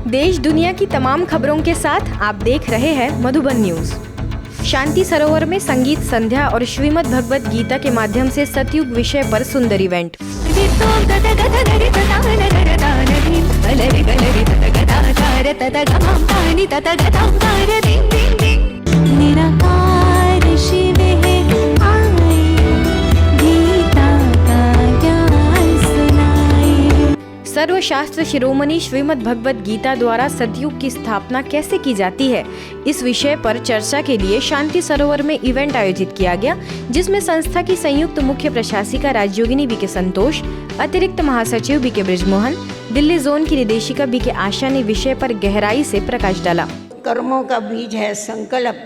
देश दुनिया की तमाम खबरों के साथ आप देख रहे हैं मधुबन न्यूज। शांति सरोवर में संगीत संध्या और श्रीमद् भगवत गीता के माध्यम से सतयुग विषय पर सुंदर इवेंट। सर्वशास्त्र शिरोमणि श्रीमद् भगवत गीता द्वारा सतयुग की स्थापना कैसे की जाती है, इस विषय पर चर्चा के लिए शांति सरोवर में इवेंट आयोजित किया गया, जिसमें संस्था की संयुक्त मुख्य प्रशासिका राजयोगिनी बी के संतोष, अतिरिक्त महासचिव बी के ब्रिजमोहन, दिल्ली जोन की निदेशिका बी के आशा ने विषय पर गहराई से प्रकाश डाला। कर्मों का बीज है संकल्प,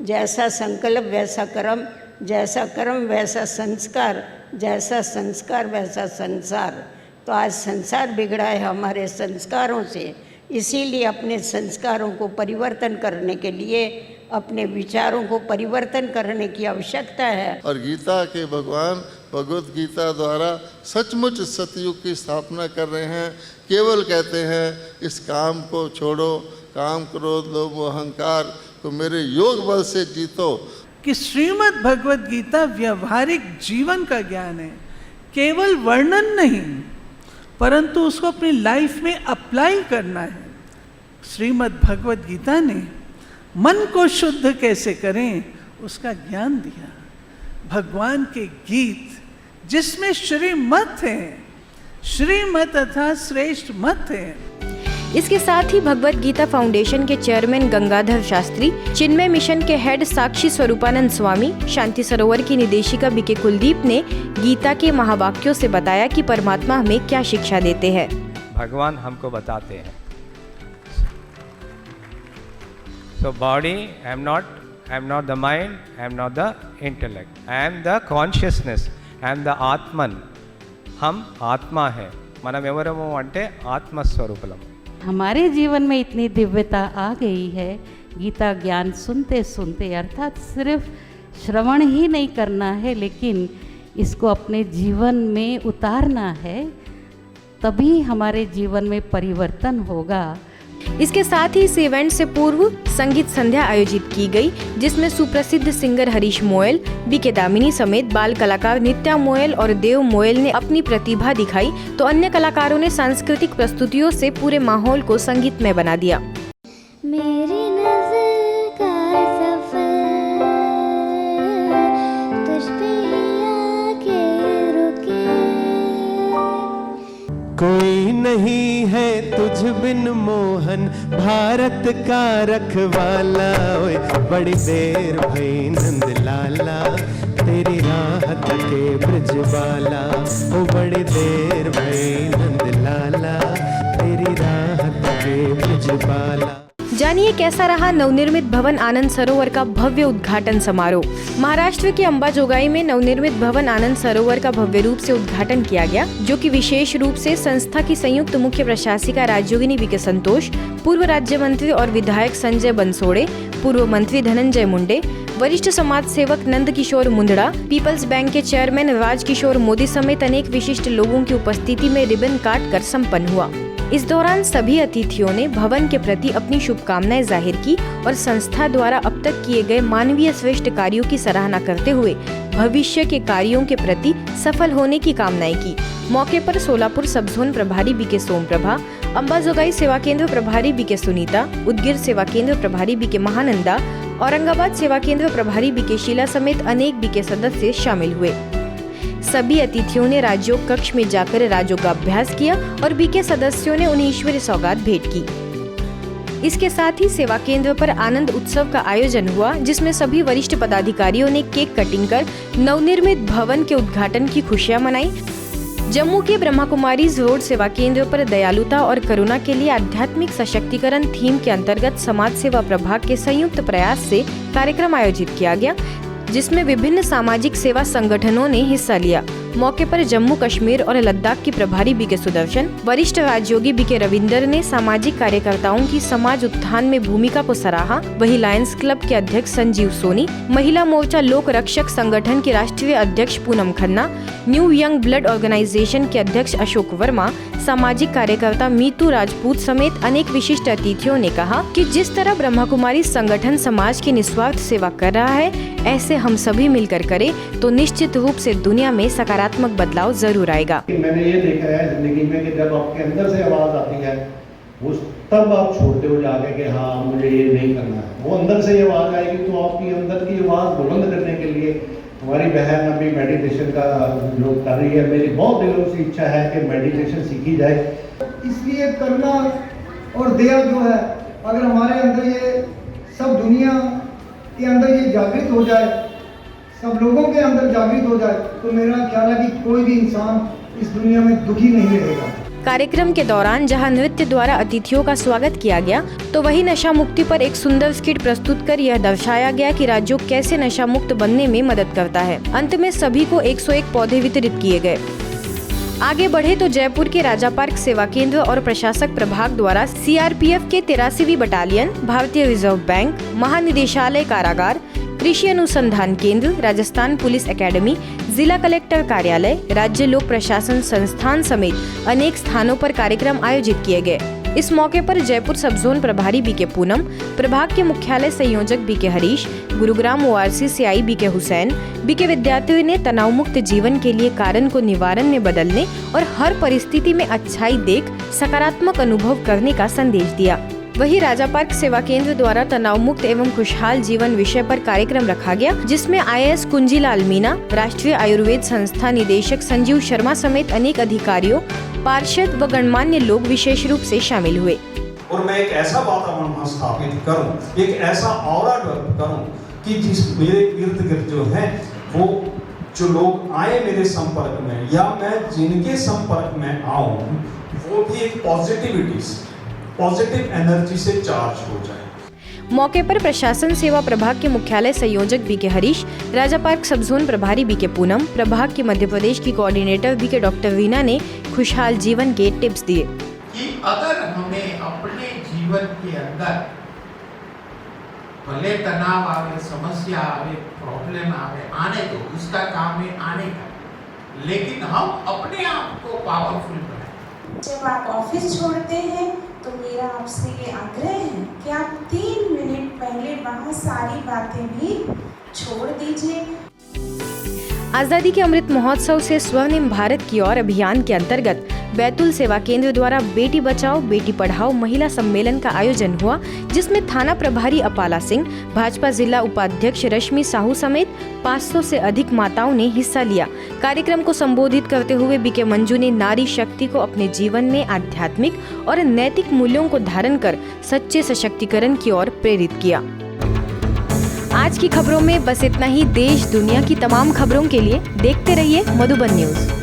जैसा संकल्प वैसा कर्म, जैसा कर्म वैसा संस्कार, जैसा संस्कार वैसा संसार। तो आज संसार बिगड़ा है हमारे संस्कारों से, इसीलिए अपने संस्कारों को परिवर्तन करने के लिए अपने विचारों को परिवर्तन करने की आवश्यकता है। और गीता के भगवान भगवत गीता द्वारा सचमुच सतयुग की स्थापना कर रहे हैं। केवल कहते हैं इस काम को छोड़ो, काम क्रोध लोभ अहंकार को मेरे योग बल से जीतो। कि श्रीमद् भगवत गीता व्यवहारिक जीवन का ज्ञान है, केवल वर्णन नहीं, परंतु उसको अपनी लाइफ में अप्लाई करना है। श्रीमद् भगवत गीता ने मन को शुद्ध कैसे करें उसका ज्ञान दिया। भगवान के गीत जिसमें श्रीमत है, श्रीमत अर्थात श्रेष्ठ मत है। इसके साथ ही भगवत गीता फाउंडेशन के चेयरमैन गंगाधर शास्त्री, चिन्मय मिशन के हेड साक्षी स्वरूपानंद स्वामी, शांति सरोवर की निदेशिका बी के कुलदीप ने गीता के महावाक्यों से बताया कि परमात्मा हमें क्या शिक्षा देते हैं। भगवान हमको बताते हैं, so body I am not the mind, I am not the intellect, I am the consciousness, I am the आत्मन। हम आत्मा है, మనం ఎవరము అంటే ఆత్మస్వరూపులం। हमारे जीवन में इतनी दिव्यता आ गई है, गीता ज्ञान सुनते सुनते, अर्थात सिर्फ श्रवण ही नहीं करना है, लेकिन इसको अपने जीवन में उतारना है, तभी हमारे जीवन में परिवर्तन होगा। इसके साथ ही इस इवेंट से पूर्व संगीत संध्या आयोजित की गई, जिसमें सुप्रसिद्ध सिंगर हरीश मोयल, बी के दामिनी समेत बाल कलाकार नित्या मोयल और देव मोयल ने अपनी प्रतिभा दिखाई, तो अन्य कलाकारों ने सांस्कृतिक प्रस्तुतियों से पूरे माहौल को संगीतमय बना दिया। मेरी नज़र का सफर तुझ पे आके रुके, कोई नहीं है तुझ बिन मोहन भारत का रखवाला। ओए बड़ी देर भई नंद लाला तेरी राहत के ब्रजवाला। ओ बड़ी देर भई नंद लाला तेरी राहत के ब्रजवाला। जानिए कैसा रहा नवनिर्मित भवन आनंद सरोवर का भव्य उद्घाटन समारोह। महाराष्ट्र के अंबाजोगाई में नवनिर्मित भवन आनंद सरोवर का भव्य रूप से उद्घाटन किया गया, जो कि विशेष रूप से संस्था की संयुक्त मुख्य प्रशासिका राजयोगिनी बी के संतोष, पूर्व राज्य मंत्री और विधायक संजय बंसोड़े, पूर्व मंत्री धनंजय मुंडे, वरिष्ठ समाज सेवक नंद किशोर मुंदड़ा, पीपल्स बैंक के चेयरमैन राजकिशोर मोदी समेत अनेक विशिष्ट लोगों की उपस्थिति में रिबन काट कर सम्पन्न हुआ। इस दौरान सभी अतिथियों ने भवन के प्रति अपनी शुभकामनाएं जाहिर की और संस्था द्वारा अब तक किए गए मानवीय श्रेष्ठ कार्यों की सराहना करते हुए भविष्य के कार्यों के प्रति सफल होने की कामनाएं की। मौके पर सोलापुर सब जोन प्रभारी बी के सोमप्रभा, अंबाजोगाई सेवा केंद्र प्रभारी बी के सुनीता, उदगीर सेवा केंद्र प्रभारी बी के महानंदा, औरंगाबाद सेवा केंद्र प्रभारी बी के शीला समेत अनेक बी के सदस्य शामिल हुए। सभी अतिथियों ने राजयोग कक्ष में जाकर राजयोग का अभ्यास किया और बी के सदस्यों ने उन्हें ईश्वरीय सौगात भेंट की। इसके साथ ही सेवा केंद्र पर आनंद उत्सव का आयोजन हुआ, जिसमें सभी वरिष्ठ पदाधिकारियों ने केक कटिंग कर नवनिर्मित भवन के उद्घाटन की खुशियां मनाई। जम्मू के ब्रह्मा कुमारीज रोड सेवा केंद्र पर दयालुता और करुणा के लिए आध्यात्मिक सशक्तिकरण थीम के अंतर्गत समाज सेवा प्रभाग के संयुक्त प्रयास से कार्यक्रम आयोजित किया गया, जिसमें विभिन्न सामाजिक सेवा संगठनों ने हिस्सा लिया। मौके पर जम्मू कश्मीर और लद्दाख की प्रभारी बीके सुदर्शन, वरिष्ठ राजयोगी बीके रविंदर ने सामाजिक कार्यकर्ताओं की समाज उत्थान में भूमिका को सराहा। वहीं लायंस क्लब के अध्यक्ष संजीव सोनी, महिला मोर्चा लोक रक्षक संगठन के राष्ट्रीय अध्यक्ष Poonam Khanna, new young blood organisation के अध्यक्ष अशोक वर्मा, सामाजिक कार्यकर्ता मीतू राजपूत समेत अनेक विशिष्ट अतिथियों ने कहा कि जिस तरह ब्रह्मा कुमारी संगठन समाज की निस्वार्थ सेवा कर रहा है, ऐसे हम सभी मिलकर करें तो निश्चित रूप से दुनिया में सकारात्मक बदलाव जरूर आएगा। मैंने ये देखा है जिंदगी में कि जब आपके अंदर से आवाज आती है वो तब आप छोड़ते हो जाके कि हाँ मुझे ये नहीं करना है। वो अंदर से आवाज आएगी तो आपकी अंदर की आवाज बुलंद करने के लिए हमारी बहन अभी मेडिटेशन का जो कर रही है, मेरी बहुत दिलों से इच्छा है कि मेडिटेशन सीखी जाए। इसलिए करुणा और दया जो है, अगर हमारे अंदर ये सब दुनिया के अंदर ये जागृत हो जाए, सब लोगों के अंदर जागृत हो जाए, तो मेरा ख्याल है कि कोई भी इंसान इस दुनिया में दुखी नहीं रहेगा। कार्यक्रम के दौरान जहां नृत्य द्वारा अतिथियों का स्वागत किया गया, तो वहीं नशा मुक्ति पर एक सुंदर स्किट प्रस्तुत कर यह दर्शाया गया कि राजयोग कैसे नशा मुक्त बनने में मदद करता है। अंत में सभी को 101 पौधे वितरित किए गए। आगे बढ़े तो जयपुर के राजा पार्क सेवा केंद्र और प्रशासक प्रभाग द्वारा सीआरपीएफ के 83वीं बटालियन, भारतीय रिजर्व बैंक, महानिदेशालय कारागार, कृषि अनुसंधान केंद्र, राजस्थान पुलिस एकेडमी, जिला कलेक्टर कार्यालय, राज्य लोक प्रशासन संस्थान समेत अनेक स्थानों पर कार्यक्रम आयोजित किए गए। इस मौके पर जयपुर सब जोन प्रभारी बीके पूनम, प्रभाग के मुख्यालय संयोजक बीके हरीश, गुरुग्राम ओआरसी से आई बीके हुसैन, बीके विद्यार्थियों ने तनाव मुक्त जीवन के लिए कारण को निवारण में बदलने और हर परिस्थिति में अच्छाई देख सकारात्मक अनुभव करने का संदेश दिया। वहीं राजा पार्क सेवा केंद्र द्वारा तनाव मुक्त एवं खुशहाल जीवन विषय पर कार्यक्रम रखा गया, जिसमें IAS कुंजीलाल मीना, राष्ट्रीय आयुर्वेद संस्था निदेशक संजीव शर्मा समेत अनेक अधिकारियों, पार्षद व गणमान्य लोग विशेष रूप से शामिल हुए। और मैं एक ऐसा वातावरण स्थापित करूं, एक ऐसा ऑरा डेवलप करूं कि जिस मेरे इर्द गिर्द जो है वो जो लोग आए मेरे संपर्क में या मैं जिनके संपर्क में आऊं वो भी एक पॉजिटिव एनर्जी से चार्ज हो जाए। मौके पर प्रशासन सेवा प्रभाग के मुख्यालय संयोजक बीके हरीश, राजा पार्क सब जोन प्रभारी बीके पूनम, प्रभाग के मध्य प्रदेश की कोऑर्डिनेटर बीके डॉक्टर वीना ने खुशहाल जीवन के टिप्स दिए कि अगर हमें अपने जीवन के अंदर भले तनाव आवे, समस्या आवे, प्रॉब्लम आवे, आने दो, उसका काम है आने का, लेकिन हम अपने आप को पावरफुल बनाएं। जब आप ऑफिस छोड़ते हैं तो मेरा आपसे ये आग्रह है कि आप 3 मिनट पहले वहाँ सारी बातें भी छोड़ दीजिए। आजादी के अमृत महोत्सव से स्वर्णिम भारत की ओर अभियान के अंतर्गत बैतूल सेवा केंद्र द्वारा बेटी बचाओ बेटी पढ़ाओ महिला सम्मेलन का आयोजन हुआ, जिसमें थाना प्रभारी अपाला सिंह, भाजपा जिला उपाध्यक्ष रश्मि साहू समेत 500 से अधिक माताओं ने हिस्सा लिया। कार्यक्रम को संबोधित करते हुए बीके मंजू ने नारी शक्ति को अपने जीवन में आध्यात्मिक और नैतिक मूल्यों को धारण कर सच्चे सशक्तिकरण की ओर प्रेरित किया। आज की खबरों में बस इतना ही। देश दुनिया की तमाम खबरों के लिए देखते रहिए मधुबन न्यूज।